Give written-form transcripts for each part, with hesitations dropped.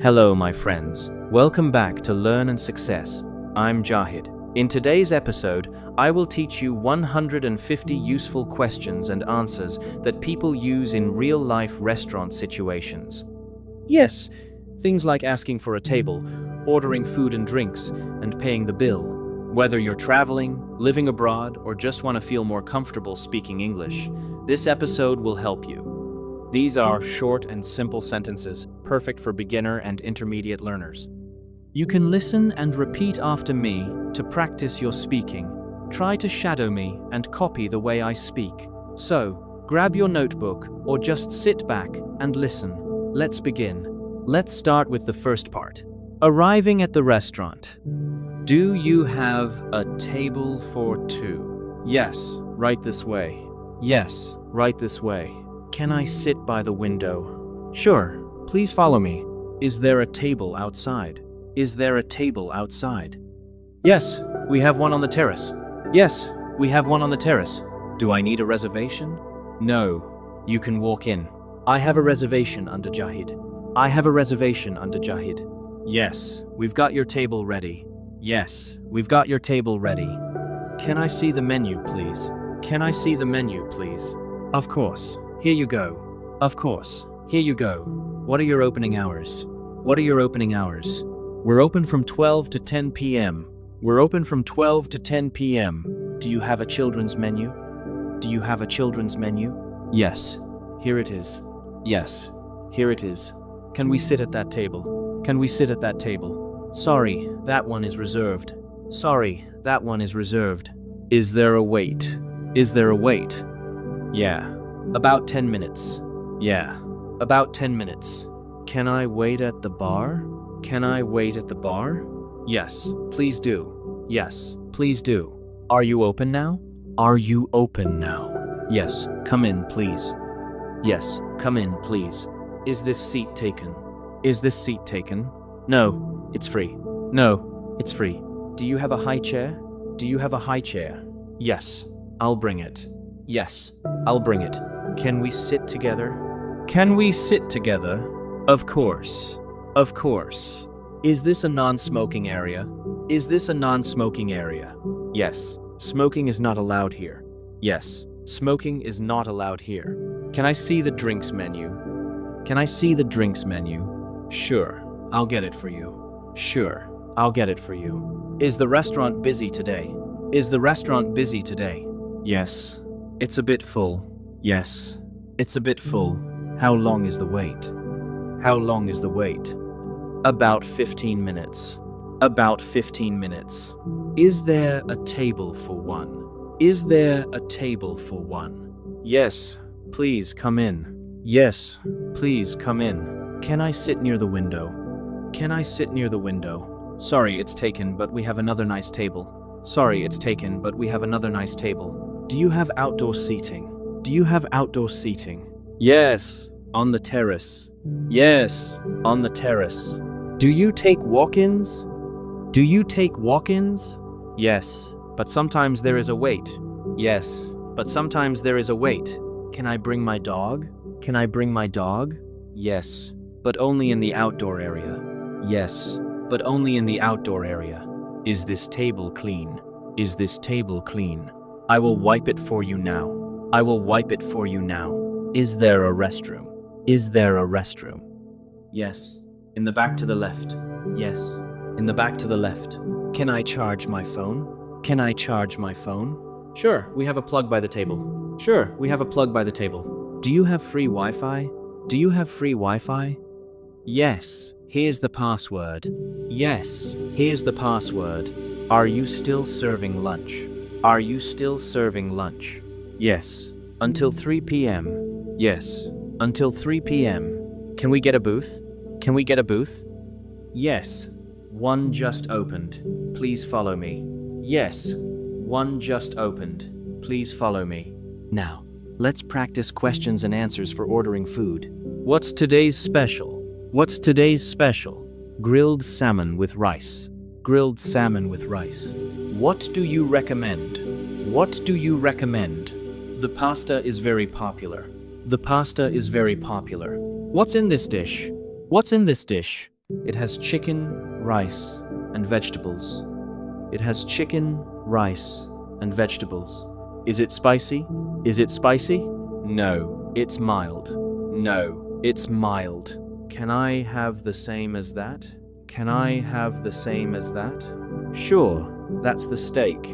Hello, my friends. Welcome back to Learn and Success. I'm Jahid. In today's episode, I will teach you 150 useful questions and answers that people use in real-life restaurant situations. Yes, things like asking for a table, ordering food and drinks, and paying the bill. Whether you're traveling, living abroad, or just want to feel more comfortable speaking English, this episode will help you. These are short and simple sentences, perfect for beginner and intermediate learners. You can listen and repeat after me to practice your speaking. Try to shadow me and copy the way I speak. So, grab your notebook or just sit back and listen. Let's begin. Let's start with the first part. Arriving at the restaurant. Do you have a table for two? Yes, right this way. Yes, right this way. Can I sit by the window? Sure, please follow me. Is there a table outside? Is there a table outside? Yes, we have one on the terrace. Yes, we have one on the terrace. Do I need a reservation? No, you can walk in. I have a reservation under Jahid. I have a reservation under Jahid. Yes, we've got your table ready. Yes, we've got your table ready. Can I see the menu, please? Can I see the menu, please? Of course. Here you go. Of course. Here you go. What are your opening hours? What are your opening hours? We're open from 12 to 10 p.m. We're open from 12 to 10 p.m. Do you have a children's menu? Do you have a children's menu? Yes. Here it is. Yes. Here it is. Can we sit at that table? Can we sit at that table? Sorry, that one is reserved. Sorry, that one is reserved. Is there a wait? Is there a wait? Yeah. About 10 minutes. Yeah. About 10 minutes. Can I wait at the bar? Can I wait at the bar? Yes, please do. Yes, please do. Are you open now? Are you open now? Yes, come in, please. Yes, come in, please. Is this seat taken? Is this seat taken? No, it's free. No, it's free. Do you have a high chair? Do you have a high chair? Yes, I'll bring it. Yes, I'll bring it. Can we sit together? Can we sit together? Of course. Of course. Is this a non-smoking area? Is this a non-smoking area? Yes. Smoking is not allowed here. Yes. Smoking is not allowed here. Can I see the drinks menu? Can I see the drinks menu? Sure. I'll get it for you. Sure. I'll get it for you. Is the restaurant busy today? Is the restaurant busy today? Yes. It's a bit full. Yes. It's a bit full. How long is the wait? How long is the wait? About 15 minutes. About 15 minutes. Is there a table for one? Is there a table for one? Yes, please come in. Yes, please come in. Can I sit near the window? Can I sit near the window? Sorry, it's taken, but we have another nice table. Sorry, it's taken, but we have another nice table. Do you have outdoor seating? Do you have outdoor seating? Yes, on the terrace. Yes, on the terrace. Do you take walk-ins? Do you take walk-ins? Yes, but sometimes there is a wait. Yes, but sometimes there is a wait. Can I bring my dog? Can I bring my dog? Yes, but only in the outdoor area. Yes, but only in the outdoor area. Is this table clean? Is this table clean? I will wipe it for you now. I will wipe it for you now. Is there a restroom? Is there a restroom? Yes. In the back to the left. Yes. In the back to the left. Can I charge my phone? Can I charge my phone? Sure, we have a plug by the table. Sure, we have a plug by the table. Do you have free Wi-Fi? Do you have free Wi-Fi? Yes. Here's the password. Yes. Here's the password. Are you still serving lunch? Are you still serving lunch? Yes. Until 3 p.m. Yes. Until 3 p.m. Can we get a booth? Can we get a booth? Yes. One just opened. Please follow me. Yes. One just opened. Please follow me. Now, let's practice questions and answers for ordering food. What's today's special? What's today's special? Grilled salmon with rice. Grilled salmon with rice. What do you recommend? What do you recommend? The pasta is very popular. The pasta is very popular. What's in this dish? What's in this dish? It has chicken, rice, and vegetables. It has chicken, rice, and vegetables. Is it spicy? Is it spicy? No, it's mild. No, it's mild. Can I have the same as that? Can I have the same as that? Sure, that's the steak.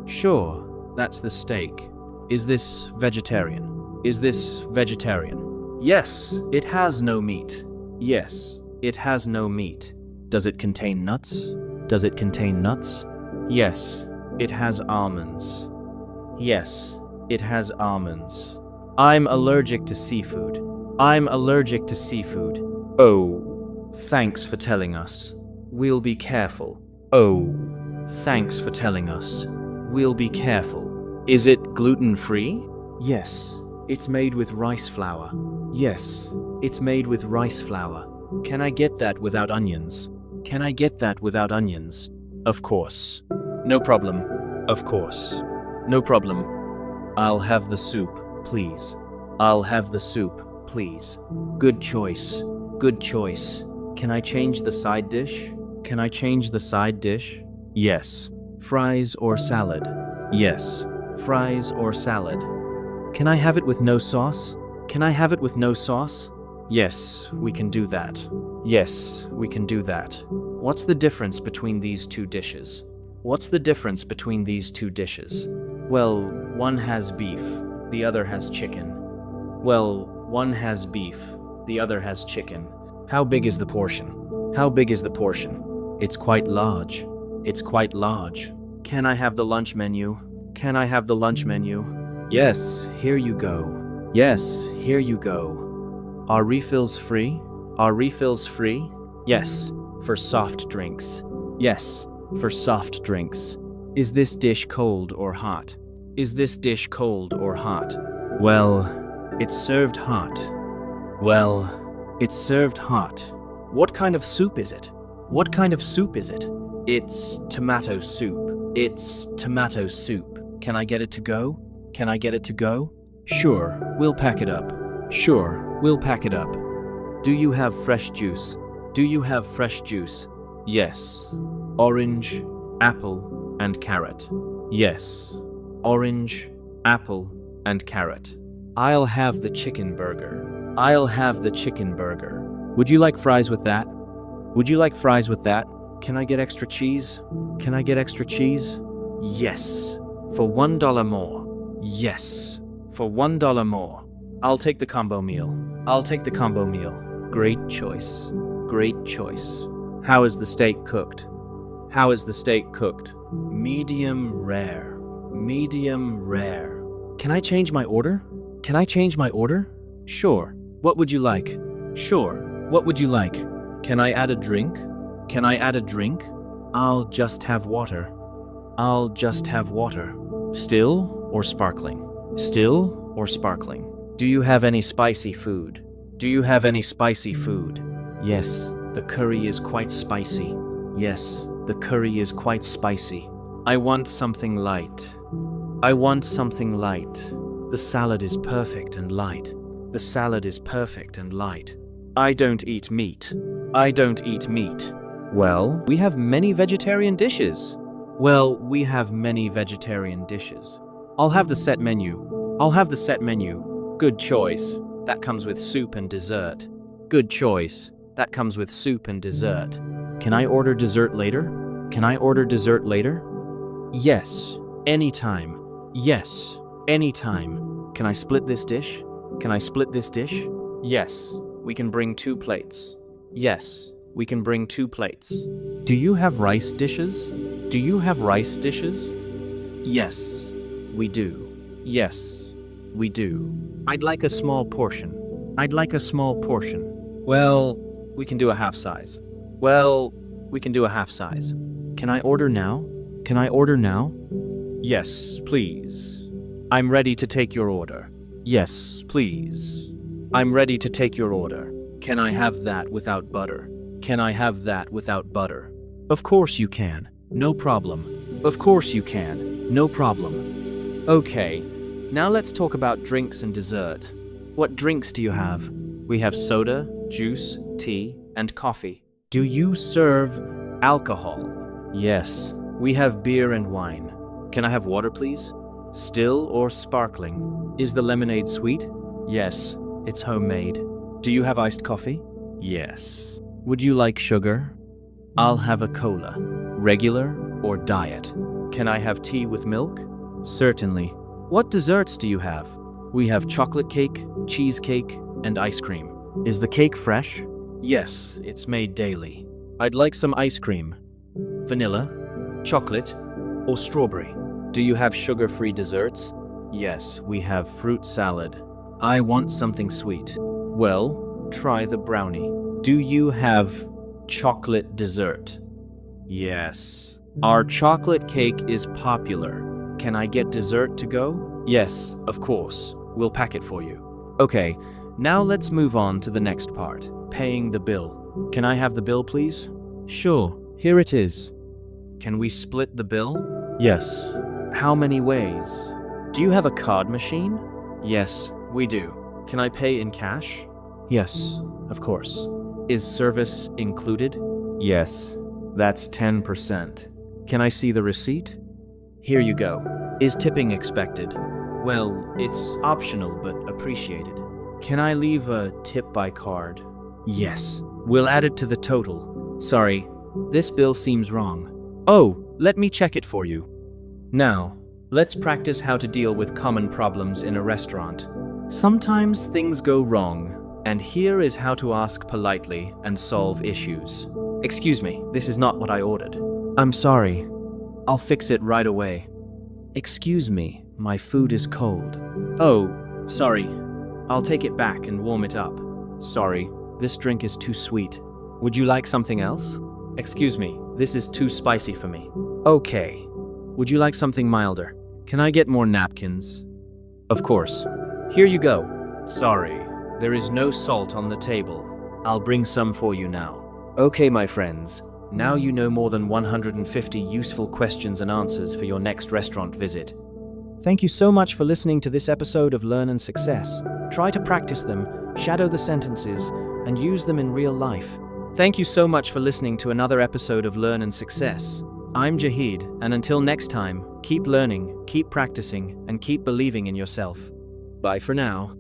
Sure, that's the steak. Is this vegetarian? Is this vegetarian? Yes, it has no meat. Yes, it has no meat. Does it contain nuts? Does it contain nuts? Yes, it has almonds. Yes, it has almonds. I'm allergic to seafood. I'm allergic to seafood. Oh, thanks for telling us. We'll be careful. Oh, thanks for telling us. We'll be careful. Is it gluten-free? Yes, it's made with rice flour. Yes, it's made with rice flour. Can I get that without onions? Can I get that without onions? Of course. No problem. Of course. No problem. I'll have the soup, please. I'll have the soup, please. Good choice. Good choice. Can I change the side dish? Can I change the side dish? Yes. Fries or salad? Yes. Fries or salad? Can I have it with no sauce? Can I have it with no sauce? Yes, we can do that. Yes, we can do that. What's the difference between these two dishes? What's the difference between these two dishes? Well, one has beef, the other has chicken. Well, one has beef, the other has chicken. How big is the portion? How big is the portion? It's quite large. It's quite large. Can I have the lunch menu? Can I have the lunch menu? Yes, here you go. Yes, here you go. Are refills free? Are refills free? Yes, for soft drinks. Yes, for soft drinks. Is this dish cold or hot? Is this dish cold or hot? Well, it's served hot. Well, it's served hot. What kind of soup is it? What kind of soup is it? It's tomato soup. It's tomato soup. Can I get it to go? Can I get it to go? Sure, we'll pack it up. Sure, we'll pack it up. Do you have fresh juice? Do you have fresh juice? Yes. Orange, apple, and carrot. Yes. Orange, apple, and carrot. I'll have the chicken burger. I'll have the chicken burger. Would you like fries with that? Would you like fries with that? Can I get extra cheese? Can I get extra cheese? Yes. For $1 more. Yes. For $1 more. I'll take the combo meal. I'll take the combo meal. Great choice. Great choice. How is the steak cooked? How is the steak cooked? Medium rare. Medium rare. Can I change my order? Can I change my order? Sure. What would you like? Sure. What would you like? Can I add a drink? Can I add a drink? I'll just have water. I'll just have water. Still or sparkling? Still or sparkling? Do you have any spicy food? Do you have any spicy food? Yes, the curry is quite spicy. Yes, the curry is quite spicy. I want something light. I want something light. The salad is perfect and light. The salad is perfect and light. I don't eat meat. I don't eat meat. Well, we have many vegetarian dishes. Well, we have many vegetarian dishes. I'll have the set menu. I'll have the set menu. Good choice. That comes with soup and dessert. Good choice. That comes with soup and dessert. Can I order dessert later? Can I order dessert later? Yes. Anytime. Yes. Anytime. Can I split this dish? Can I split this dish? Yes. We can bring 2 plates. Yes. We can bring 2 plates. Do you have rice dishes? Do you have rice dishes? Yes. We do. Yes. We do. I'd like a small portion. I'd like a small portion. Well, we can do a half size. Well, we can do a half size. Can I order now? Can I order now? Yes, please. I'm ready to take your order. Yes, please. I'm ready to take your order. Can I have that without butter? Can I have that without butter? Of course you can. No problem. Of course you can. No problem. Okay, now let's talk about drinks and dessert. What drinks do you have? We have soda, juice, tea, and coffee. Do you serve alcohol? Yes, we have beer and wine. Can I have water, please? Still or sparkling? Is the lemonade sweet? Yes, it's homemade. Do you have iced coffee? Yes. Would you like sugar? I'll have a cola. Regular or diet? Can I have tea with milk? Certainly. What desserts do you have? We have chocolate cake, cheesecake, and ice cream. Is the cake fresh? Yes, it's made daily. I'd like some ice cream. Vanilla, chocolate, or strawberry? Do you have sugar-free desserts? Yes, we have fruit salad. I want something sweet. Well, try the brownie. Do you have chocolate dessert? Yes. Our chocolate cake is popular. Can I get dessert to go? Yes, of course. We'll pack it for you. Okay, now let's move on to the next part, paying the bill. Can I have the bill, please? Sure, here it is. Can we split the bill? Yes. How many ways? Do you have a card machine? Yes, we do. Can I pay in cash? Yes, of course. Is service included? Yes, that's 10%. Can I see the receipt? Here you go. Is tipping expected? Well, it's optional but appreciated. Can I leave a tip by card? Yes. We'll add it to the total. Sorry, this bill seems wrong. Oh, let me check it for you. Now, let's practice how to deal with common problems in a restaurant. Sometimes things go wrong, and here is how to ask politely and solve issues. Excuse me, this is not what I ordered. I'm sorry. I'll fix it right away. Excuse me, my food is cold. Oh, sorry. I'll take it back and warm it up. Sorry, this drink is too sweet. Would you like something else? Excuse me, this is too spicy for me. Okay. Would you like something milder? Can I get more napkins? Of course. Here you go. Sorry, there is no salt on the table. I'll bring some for you now. Okay, my friends. Now you know more than 150 useful questions and answers for your next restaurant visit. Thank you so much for listening to this episode of Learn and Success. Try to practice them, shadow the sentences, and use them in real life. Thank you so much for listening to another episode of Learn and Success. I'm Jahid, and until next time, keep learning, keep practicing, and keep believing in yourself. Bye for now.